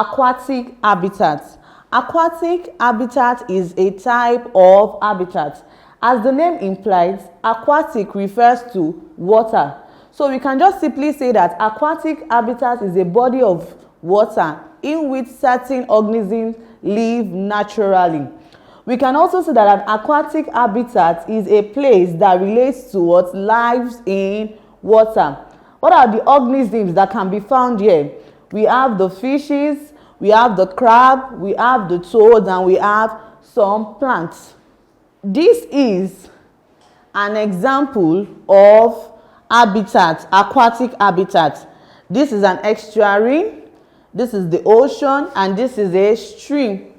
aquatic habitat. Aquatic habitat is a type of habitat. As the name implies, aquatic refers to water. So we can just simply say that aquatic habitat is a body of water in which certain organisms live naturally. We can also say that an aquatic habitat is a place that relates to what lives in water. What are the organisms that can be found here? We have the fishes, we have the crab, we have the toads, and we have some plants. This is an example of habitat, aquatic habitat. This is an estuary, this is the ocean, and this is a stream.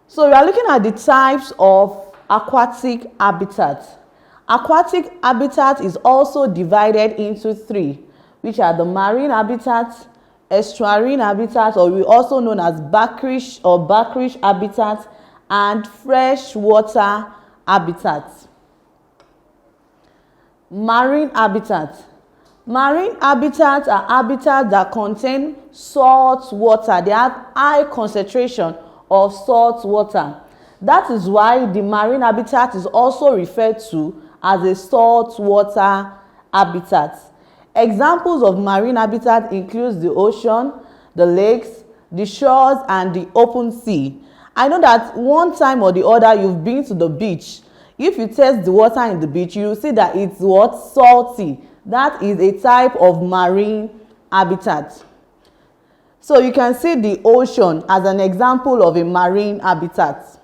So we are looking at the types of aquatic habitat. Aquatic habitat is also divided into three, which are the marine habitat, estuarine habitat, or we also known as brackish or brackish habitat, and freshwater habitat. Marine habitat. Marine habitats are habitats that contain salt water. They have high concentration of salt water. That is why the marine habitat is also referred to as a saltwater habitat. Examples of marine habitat include the ocean, the lakes, the shores, and the open sea. I know that one time or the other you've been to the beach. If you test the water in the beach, you will see that it's what? Salty. That is a type of marine habitat. So you can see the ocean as an example of a marine habitat.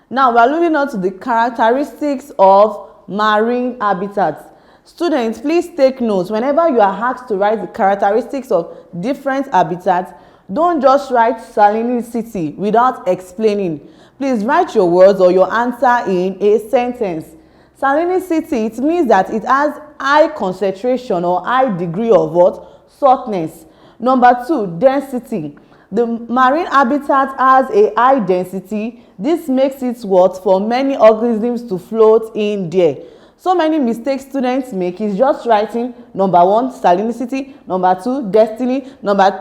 Now we are looking at the characteristics of marine habitats. Students, please take notes. Whenever you are asked to write the characteristics of different habitats, don't just write salinicity without explaining. Please write your words or your answer in a sentence. Salinicity, it means that it has high concentration or high degree of what? Saltness. Number two, density. The marine habitat has a high density. This makes it what? For many organisms to float in there. So many mistakes students make is just writing number one, salinicity, number two, density, number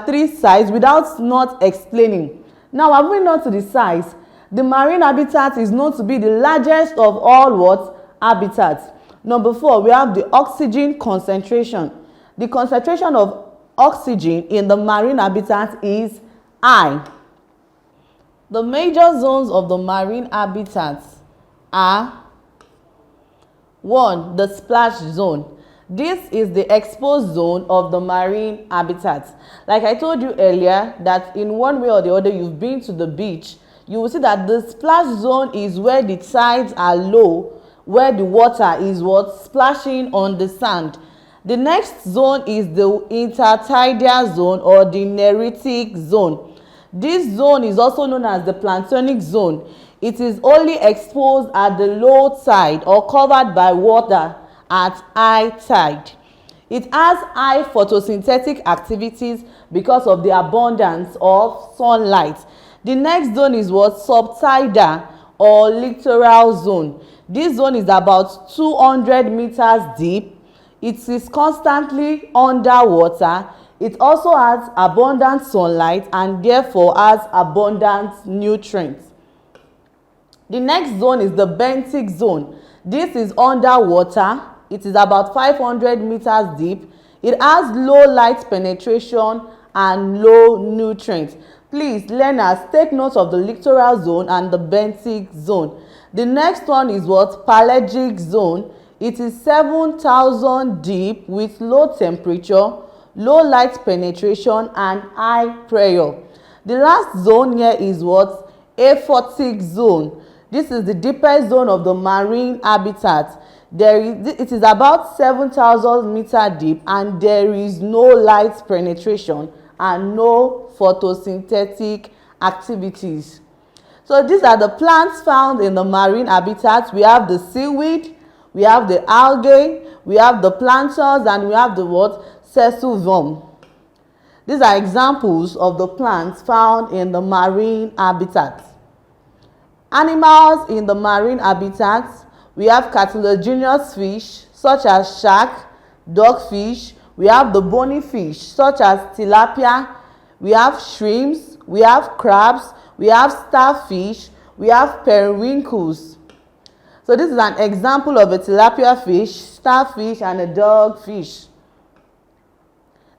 three, size without not explaining. Now, moving on to the size. The marine habitat is known to be the largest of all what? Habitats. Number four, we have the oxygen concentration. The concentration of oxygen in the marine habitat is high. The major zones of the marine habitats are: 1. The splash zone. This is the exposed zone of the marine habitat. Like I told you earlier, that in one way or the other you've been to the beach, you will see that the splash zone is where the tides are low, where the water is what? Splashing on the sand. The next zone is the intertidal zone or the neritic zone. This zone is also known as the planktonic zone. It is only exposed at the low tide or covered by water at high tide. It has high photosynthetic activities because of the abundance of sunlight. The next zone is what? Subtidal or littoral zone. This zone is about 200 meters deep. It is constantly underwater. It also has abundant sunlight and therefore has abundant nutrients. The next zone is the benthic zone. This is underwater. It is about 500 meters deep. It has low light penetration and low nutrients. Please, learners, take note of the littoral zone and the benthic zone. The next one is what? Pelagic zone. It is 7,000 deep with low temperature, low light penetration, and high pressure. The last zone here is what? Aquatic zone. This is the deepest zone of the marine habitat. It is about 7,000 meters deep and there is no light penetration and no photosynthetic activities. So these are the plants found in the marine habitat. We have the seaweed, we have the algae, we have the planktons, and we have the what? Sesavom. These are examples of the plants found in the marine habitat. Animals in the marine habitat, we have cartilaginous fish, such as shark, dogfish. We have the bony fish such as tilapia. We have shrimps. We have crabs. We have starfish. We have periwinkles. So this is an example of a tilapia fish, starfish, and a dogfish.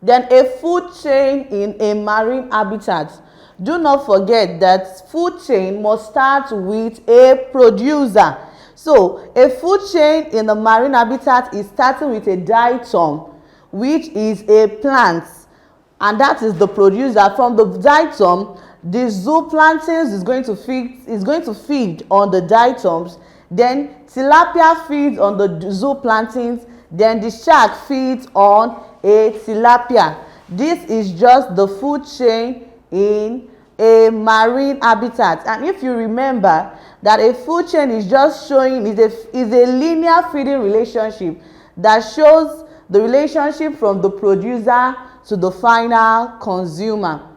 Then a food chain in a marine habitat. Do not forget that food chain must start with a producer. So a food chain in the marine habitat is starting with a diatom, which is a plant, and that is the producer. From the diatom, the zooplankton is going to feed on the diatoms. Then tilapia feeds on the zooplanktons. Then the shark feeds on a tilapia. This is just the food chain in a marine habitat. And if you remember that a food chain is just showing is a linear feeding relationship that shows the relationship from the producer to the final consumer.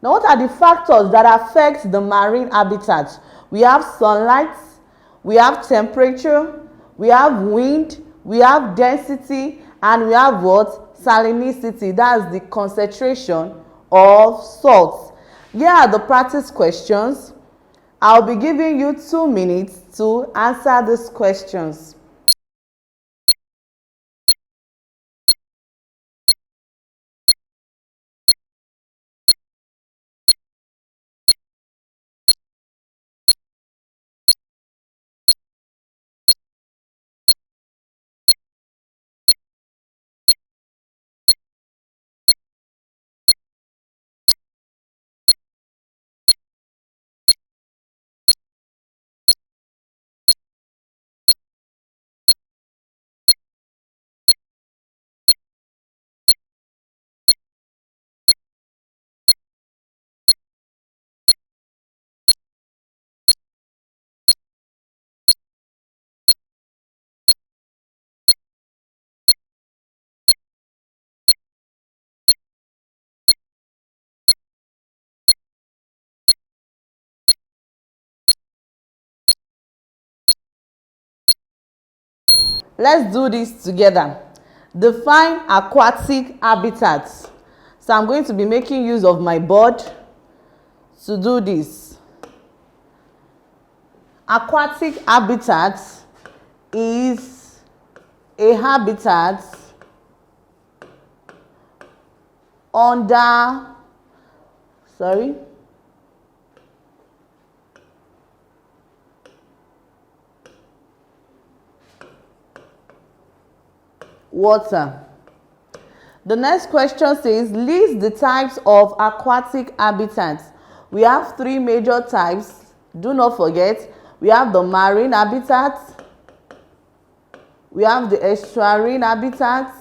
Now, what are the factors that affect the marine habitat? We have sunlight, we have temperature, we have wind, we have density, and we have what? Salinicity. That's the concentration of salts. Here are the practice questions. I'll be giving you 2 minutes to answer these questions. Let's do this together. Define aquatic habitats. So I'm going to be making use of my board to do this. Aquatic habitat is a habitat under water. The next question says, list the types of aquatic habitats. We have 3 major types. Do not forget, we have the marine habitat, we have the estuarine habitat.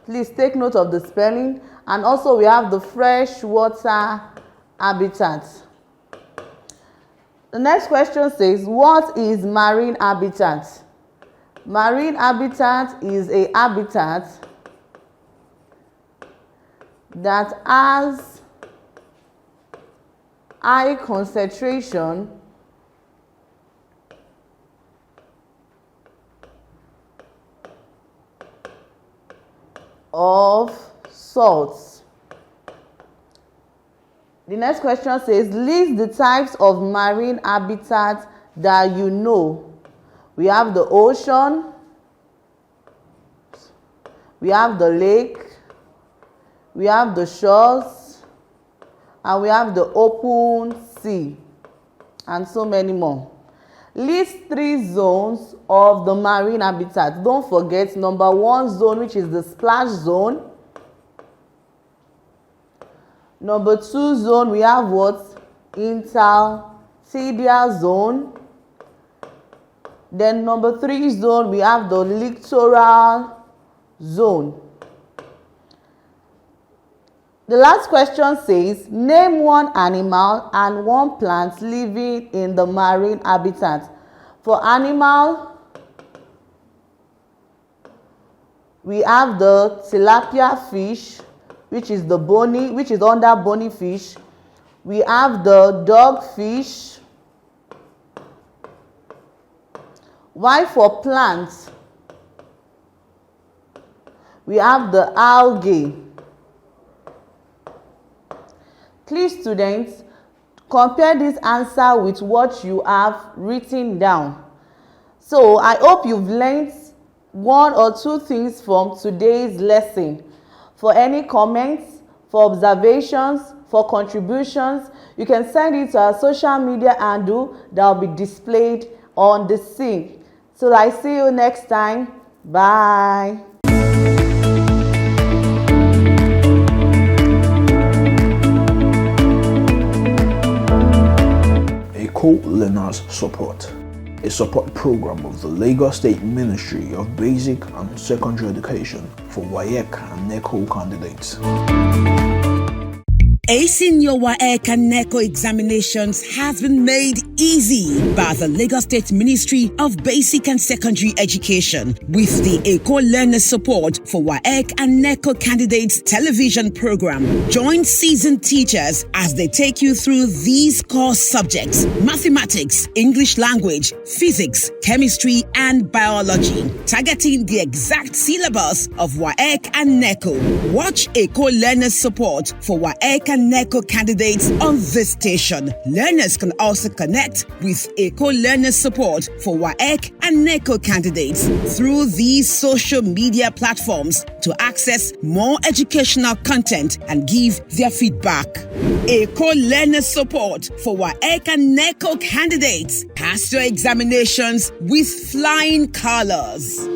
Please take note of the spelling. And also we have the freshwater habitat. The next question says, what is marine habitat? Marine habitat is a habitat that has high concentration of salts. The next question says, list the types of marine habitats that you know. We have the ocean, we have the lake, we have the shores, and we have the open sea, and so many more. List 3 zones of the marine habitat. Don't forget number 1 zone, which is the splash zone. Number 2 zone, we have what? Interstitial zone. Then number 3 zone, we have the littoral zone. The last question says, name 1 animal and 1 plant living in the marine habitat. For animal, we have the tilapia fish, which is under bony fish. We have the dogfish. While for plants, we have the algae. Please, students, compare this answer with what you have written down. So I hope you've learned one or two things from today's lesson. For any comments, for observations, for contributions, you can send it to our social media handle that will be displayed on the screen. So I see you next time. Bye. Eko Learners Support, a support program of the Lagos State Ministry of Basic and Secondary Education for WAEC and NECO candidates. Acing your WAEC and NECO examinations has been made easy by the Lagos State Ministry of Basic and Secondary Education with the Eko Learners Support for WAEC and NECO candidates television program. Join seasoned teachers as they take you through these core subjects: mathematics, English language, physics, chemistry, and biology, targeting the exact syllabus of WAEC and NECO. Watch Eko Learners Support for WAEC and NECO candidates on this station. Learners can also connect with Eko Learners Support for WAEC and NECO candidates through these social media platforms to access more educational content and give their feedback. Eko Learners Support for WAEC and NECO candidates. Pass your examinations with flying colors.